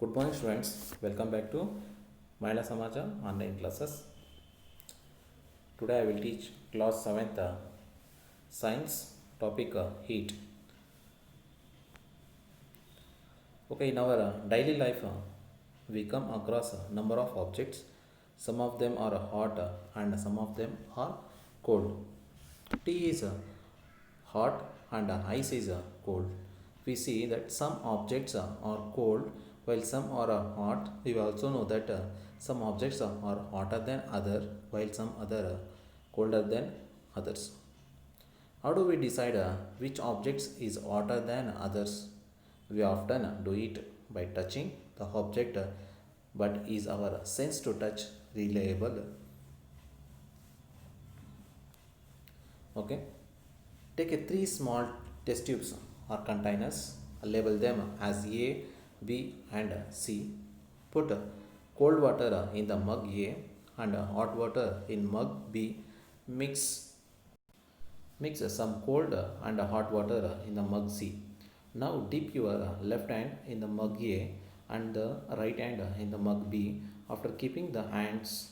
Good morning, students. Welcome back to Mahila Samaja online classes. Today I will teach class 7th science topic heat. Okay, in our daily life, we come across a number of objects. Some of them are hot and some of them are cold. Tea is hot and ice is cold. We see that some objects are cold while some are hot. We also know that some objects are hotter than other while some other colder than others. How do we decide which objects is hotter than others? We often do it by touching the object, but is our sense to touch reliable? Okay. Take three small test tubes or containers, label them as A, B, and C. Put cold water in the mug A and hot water in mug B. Mix some cold and hot water in the mug C. Now dip your left hand in the mug A and the right hand in the mug B after keeping the hands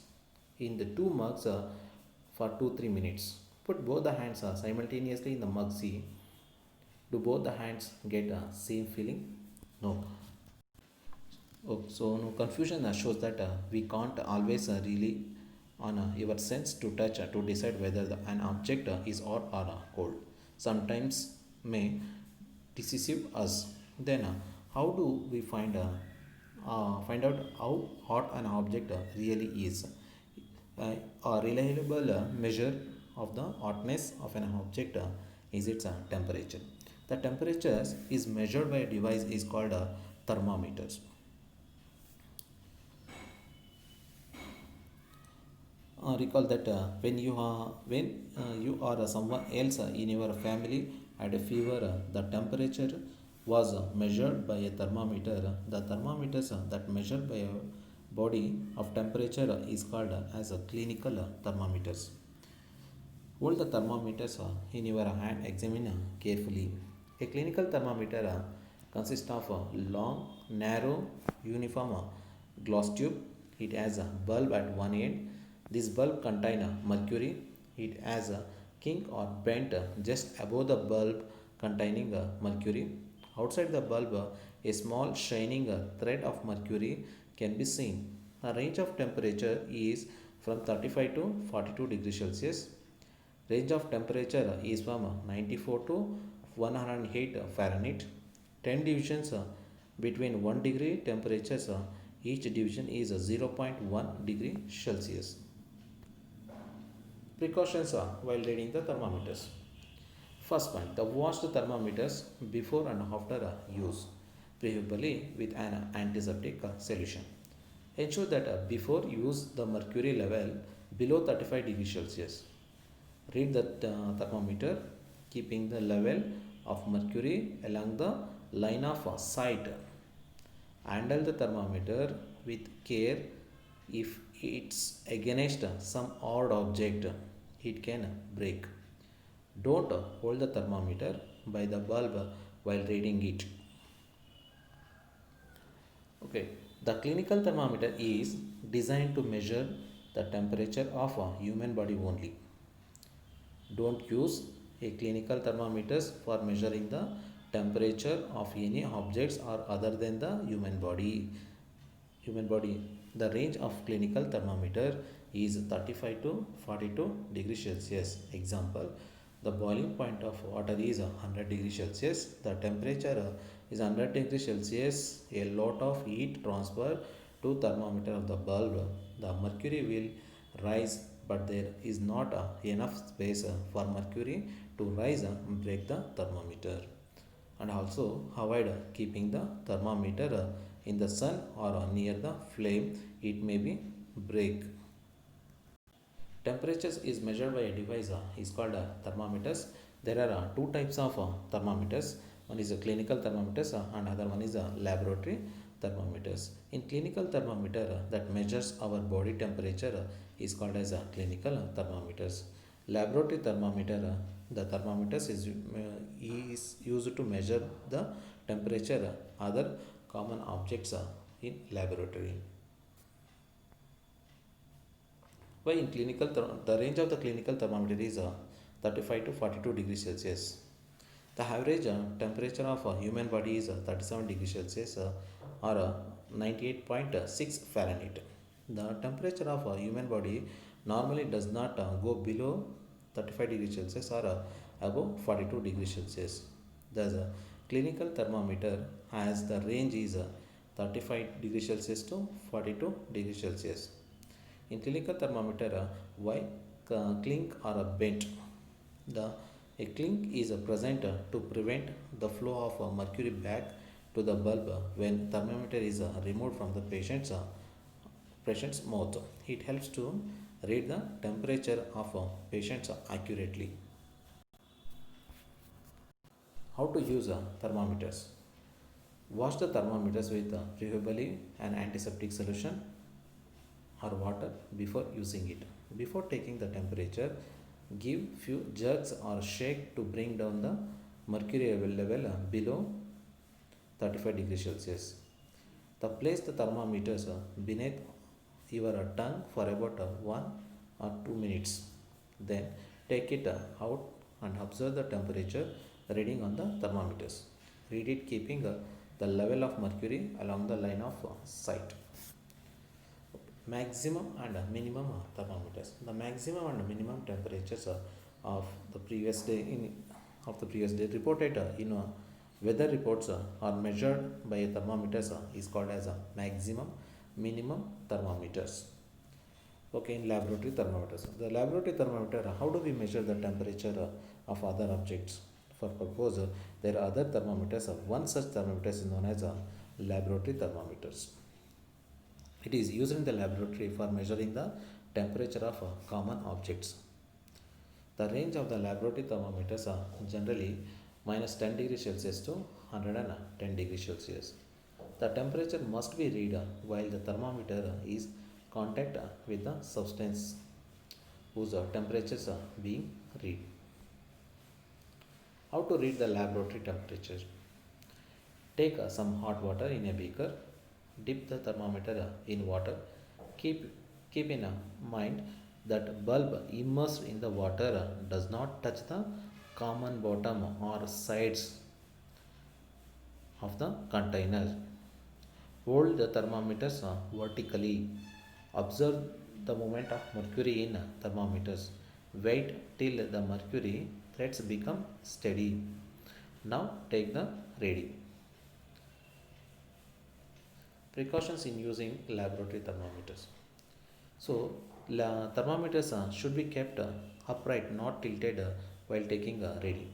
in the two mugs for 2-3 minutes. Put both the hands simultaneously in the mug C. Do both the hands get same feeling? No. Oh, so no confusion shows that we can't always rely on your sense to touch to decide whether an object is hot or cold. Sometimes may deceive us. Then how do we find out how hot an object really is? A reliable measure of the hotness of an object is its temperature. The temperature is measured by a device is called thermometers. Recall that when you or someone else in your family had a fever, the temperature was measured by a thermometer. The thermometers that measured by a body of temperature is called as a clinical thermometers. Hold the thermometers in your hand, examine carefully. A clinical thermometer consists of a long, narrow, uniform glass tube. It has a bulb at one end. This bulb contains mercury. It has a kink or bent just above the bulb containing mercury. Outside the bulb, a small shining thread of mercury can be seen. The range of temperature is from 35 to 42 degrees Celsius. Range of temperature is from 94 to 108 Fahrenheit. 10 divisions between 1 degree temperatures, each division is 0.1 degree Celsius. Precautions while reading the thermometers. First point, the wash the thermometers before and after use, preferably with an antiseptic solution. Ensure that before use the mercury level below 35 degrees Celsius. Read the thermometer, keeping the level of mercury along the line of sight. Handle the thermometer with care. If it's against some odd object, it can break. Don't hold the thermometer by the bulb while reading it. Okay, the clinical thermometer is designed to measure the temperature of a human body only. Don't use a clinical thermometers for measuring the temperature of any objects or other than the human body. The range of clinical thermometer is 35 to 42 degrees Celsius. Example, the boiling point of water is 100 degrees Celsius. The temperature is 100 degrees Celsius. A lot of heat transfer to thermometer of the bulb. The mercury will rise, but there is not enough space for mercury to rise and break the thermometer. And also avoid keeping the thermometer in the sun or near the flame. It may be break. Temperatures is measured by a device is called thermometers. There are two types of thermometers. One is a clinical thermometers and other one is a laboratory thermometers. In clinical thermometer that measures our body temperature is called as a clinical thermometers. Laboratory thermometer, the thermometers is used to measure the temperature other common objects in laboratory. Why in the range of the clinical thermometer is 35 to 42 degrees Celsius. The average temperature of a human body is 37 degrees Celsius or 98.6 Fahrenheit. The temperature of a human body normally does not go below 35 degrees Celsius or above 42 degrees Celsius. Thus, a clinical thermometer has the range is 35 degrees Celsius to 42 degrees Celsius. In clinical thermometer, why clink or a bent? The a clink is present to prevent the flow of mercury back to the bulb when thermometer is removed from the patient's mouth. It helps to read the temperature of patients accurately. How to use thermometers? Wash the thermometers with preferably an antiseptic solution or water before using it. Before taking the temperature, give few jerks or shake to bring down the mercury level below 35 degrees Celsius. Place the thermometers beneath your tongue for about 1 or 2 minutes. Then take it out and observe the temperature reading on the thermometers. Read it keeping the level of mercury along the line of sight. Maximum and minimum thermometers. The maximum and minimum temperatures of the previous day reported in weather reports are measured by thermometers is called as a maximum minimum thermometers. Okay, in laboratory thermometers. The laboratory thermometer, how do we measure the temperature of other objects? For purpose, there are other thermometers. One such thermometer is known as laboratory thermometers. It is used in the laboratory for measuring the temperature of common objects. The range of the laboratory thermometers are generally minus 10 degrees Celsius to 110 degrees Celsius. The temperature must be read while the thermometer is contact with the substance whose temperatures are being read. How to read the laboratory temperature? Take some hot water in a beaker. Dip the thermometer in water. Keep in mind that bulb immersed in the water does not touch the common bottom or sides of the container. Hold the thermometers vertically. Observe the movement of mercury in thermometers. Wait till the mercury threads become steady. Now take the reading. Precautions in using laboratory thermometers. So, thermometers should be kept upright, not tilted while taking a reading.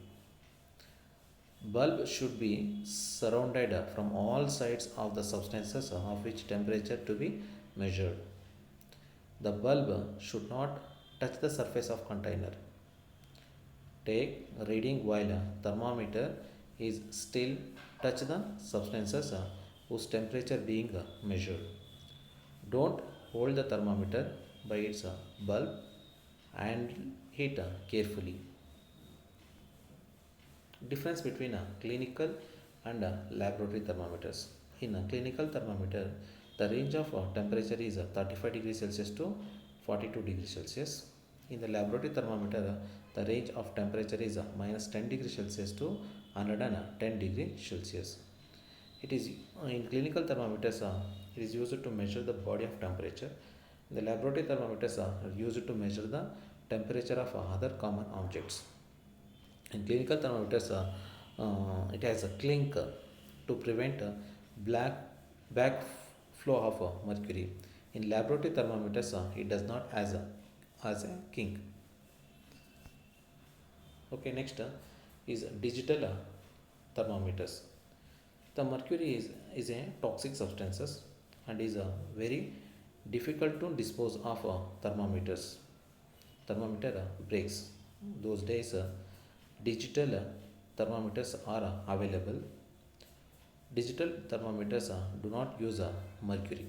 Bulb should be surrounded from all sides of the substances of which temperature to be measured. The bulb should not touch the surface of container. Take reading while thermometer is still touch the substances whose temperature being measured. Don't hold the thermometer by its bulb and heat carefully. Difference between clinical and laboratory thermometers. In a clinical thermometer, the range of temperature is 35 degrees Celsius to 42 degrees Celsius. In the laboratory thermometer, the range of temperature is minus 10 degrees Celsius to 110 degrees Celsius. It is in clinical thermometers, it is used to measure the body of temperature. The laboratory thermometers are used to measure the temperature of other common objects. In clinical thermometers, it has a clink to prevent black back flow of mercury. In laboratory thermometers, it does not as a kink. Okay, next is digital thermometers. The mercury is a toxic substances and is very difficult to dispose of thermometers. Thermometer breaks. Those days, digital thermometers are available. Digital thermometers do not use mercury.